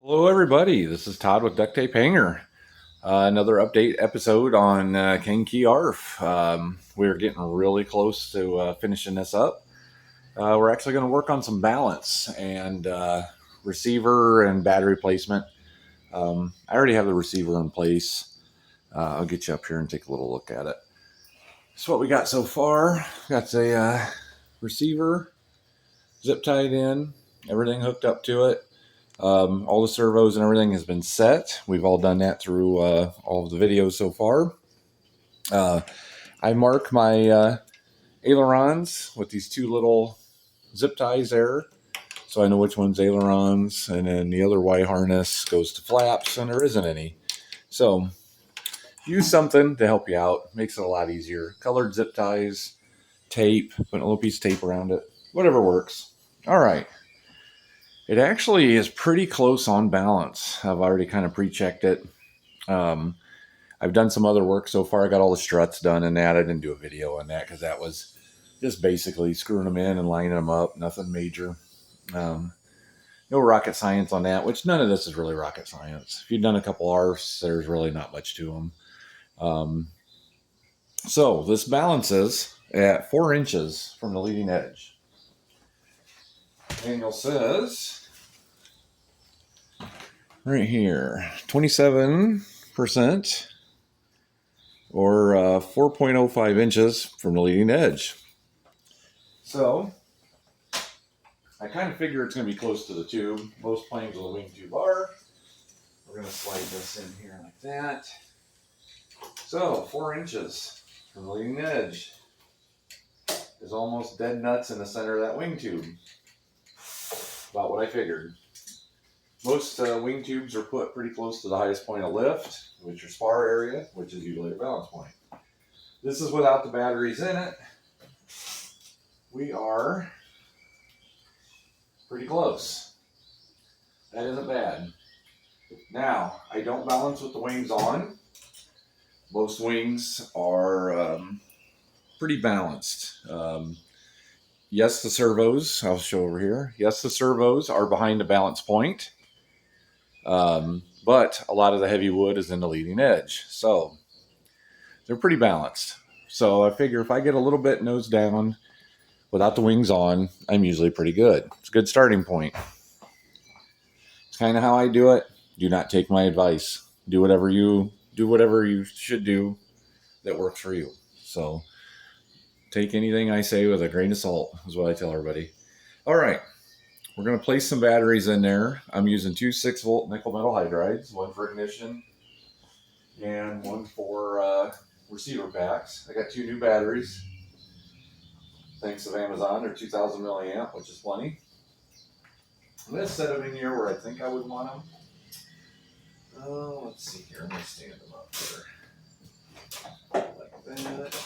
Hello, everybody. This is Todd with Duct Tape Hanger. Another update episode on Kangke ARF. We're getting really close to finishing this up. We're actually going to work on some balance and receiver and battery placement. I already have the receiver in place. I'll get you up here and take a little look at it. So what we got so far, got a receiver zip tied in, everything hooked up to it. All the servos and everything has been set. We've all done that through all of the videos so far. I mark my ailerons with these two little zip ties there, so I know which one's ailerons, and then the other Y harness goes to flaps, and there isn't any. So use something to help you out. Makes it a lot easier. Colored zip ties, tape, put a little piece of tape around it, whatever works. All right. It actually is pretty close on balance. I've already kind of pre-checked it. I've done some other work so far. I got all the struts done and that. I didn't do a video on that because that was just basically screwing them in and lining them up. Nothing major. No rocket science on that, which none of this is really rocket science. If you've done a couple ARFs, there's really not much to them. So this balances at 4 inches from the leading edge. Manual says right here 27% or 4.05 inches from the leading edge. So I kind of figure it's going to be close to the tube. Most planes with a wing tube are. We're going to slide this in here like that. So 4 inches from the leading edge is almost dead nuts in the center of that wing tube. About what I figured. Most wing tubes are put pretty close to the highest point of lift, which is spar area, which is usually a balance point. This is without the batteries in it. We are pretty close. That isn't bad. Now, I don't balance with the wings on. Most wings are pretty balanced. Yes, the servos, I'll show over here. Yes, the servos are behind the balance point. But a lot of the heavy wood is in the leading edge. So they're pretty balanced. So I figure if I get a little bit nose down without the wings on, I'm usually pretty good. It's a good starting point. It's kind of how I do it. Do not take my advice. Do whatever you should do that works for you. So take anything I say with a grain of salt is what I tell everybody. All right. We're going to place some batteries in there. I'm using two 6-volt nickel metal hydrides, one for ignition and one for receiver packs. I got two new batteries. Thanks to Amazon, they're 2,000 milliamp, which is plenty. I'm going to set them in here where I think I would want them. Let's see here. I'm going to stand them up here. Like that.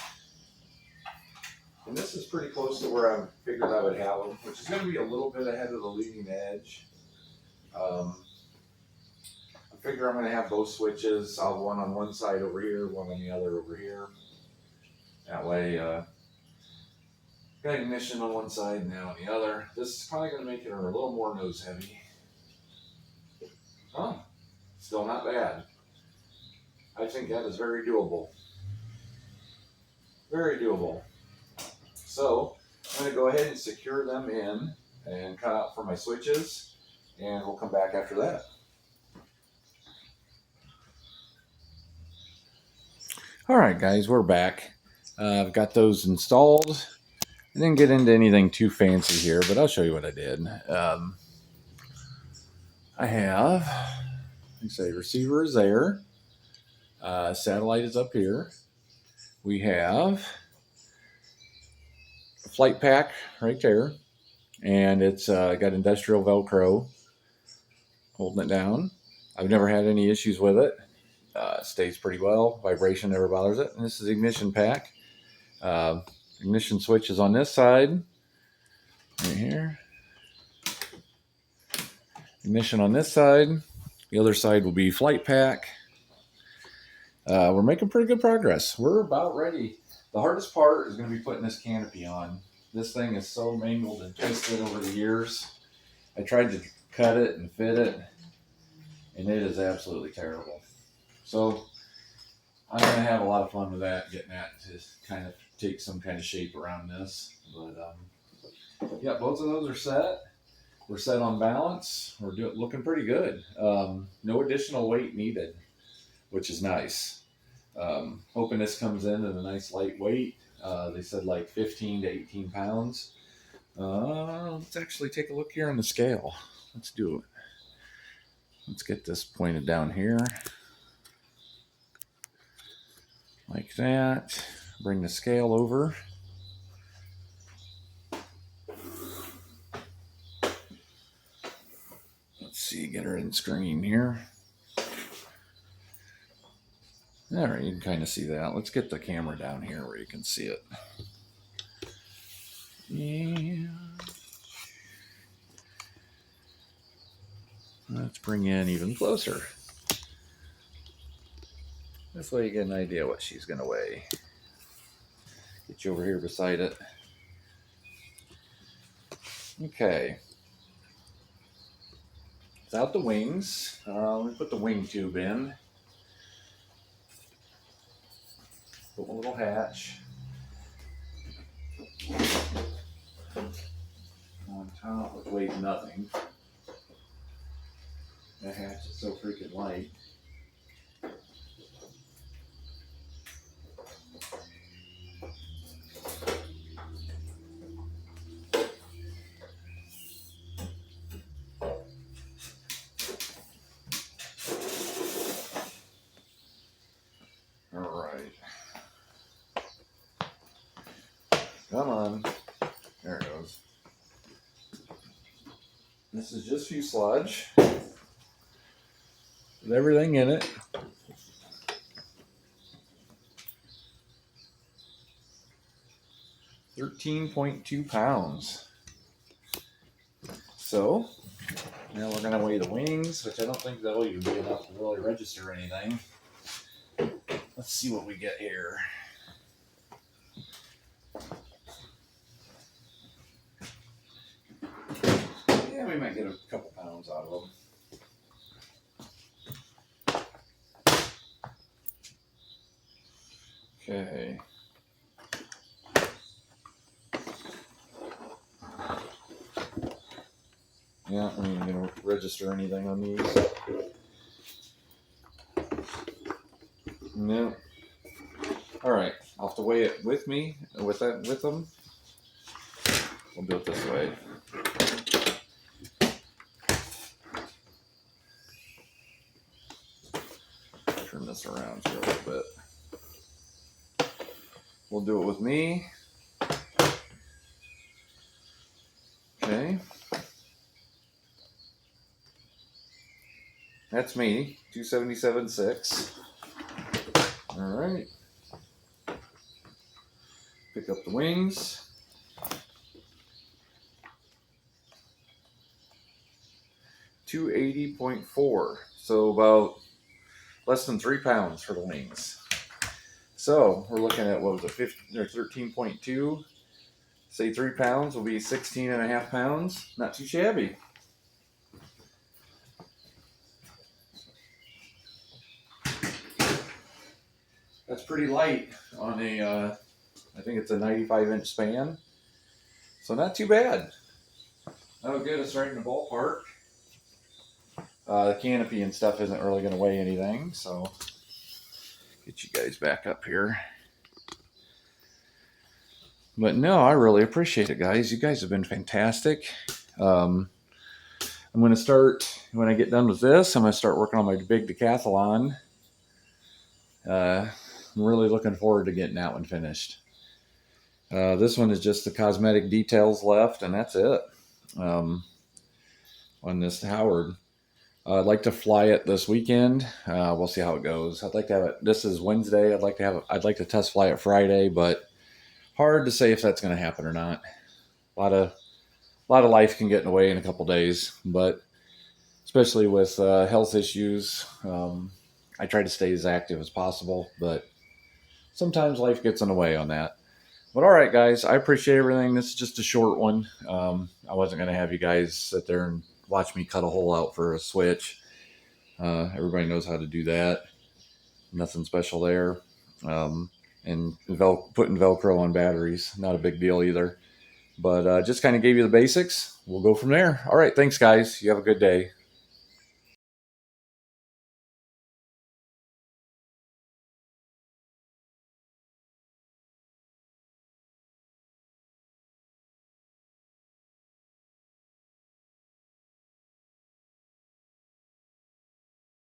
And this is pretty close to where I figured I would have them, which is going to be a little bit ahead of the leading edge. I figure I'm going to have both switches. I'll have one on one side over here, one on the other over here. That way, got ignition on one side and now on the other. This is probably going to make it a little more nose heavy. Huh? Still not bad. I think that is very doable. Very doable. So I'm going to go ahead and secure them in and cut out for my switches, and we'll come back after that. All right, guys, we're back. I've got those installed. I didn't get into anything too fancy here, but I'll show you what I did. I have, like I say, receiver is there. Satellite is up here. We have a flight pack right there, and it's got industrial Velcro holding it down. I've never had any issues with it. Stays pretty well. Vibration never bothers it. And this is the ignition pack. Ignition switch is on this side, right here. Ignition on this side. The other side will be flight pack. We're making pretty good progress. We're about ready. The hardest part is going to be putting this canopy on. This thing is so mangled and twisted over the years. I tried to cut it and fit it. and it is absolutely terrible. So I'm going to have a lot of fun with that, getting that to kind of take some kind of shape around this. But yeah, both of those are set. We're set on balance. We're looking pretty good. No additional weight needed, which is nice. Hoping this comes in at a nice light weight. They said like 15 to 18 pounds. Let's actually take a look here on the scale. Let's do it. Let's get this pointed down here. Like that. Bring the scale over. Let's see, get her in screen here. All right, you can kind of see that. Let's get the camera down here where you can see it. Yeah. Let's bring in even closer. This way you get an idea what she's going to weigh. Get you over here beside it. Okay. Without the wings, let me put the wing tube in. Put my little hatch on top, which weighs nothing. That hatch is so freaking light. Come on. There it goes. This is just fuselage with everything in it. $13.2 pounds. So now we're going to weigh the wings, which I don't think that'll even be enough to really register anything. Let's see what we get here. Yeah, we might get a couple pounds out of them. Okay. Yeah, I ain't gonna register anything on these. No. All right, I'll have to weigh it with me, with them. We'll do it this way. Turn this around here a little bit. We'll do it with me. Okay. That's me, 277.6. All right. Pick up the wings. 280.4. So about less than 3 pounds for the wings. So we're looking at, what was it, 15 or 13.2? Say 3 pounds will be 16.5 pounds. Not too shabby. That's pretty light on a, I think it's a 95-inch span. So not too bad. That'll get us right in the ballpark. The canopy and stuff isn't really going to weigh anything, so get you guys back up here. But no, I really appreciate it, guys. You guys have been fantastic. I'm going to start, when I get done with this, I'm going to start working on my big decathlon. I'm really looking forward to getting that one finished. This one is just the cosmetic details left, and that's it. On this Howard. I'd like to fly it this weekend. We'll see how it goes. I'd like to have it. This is Wednesday. I'd like to test fly it Friday, but hard to say if that's going to happen or not. A lot of life can get in the way in a couple days, but especially with health issues, I try to stay as active as possible, but sometimes life gets in the way on that. But all right, guys, I appreciate everything. This is just a short one. I wasn't going to have you guys sit there and watch me cut a hole out for a switch. Everybody knows how to do that. Nothing special there. Um, and putting Velcro on batteries, not a big deal either. But just kind of gave you the basics. We'll go from there. All right. Thanks, guys. You have a good day.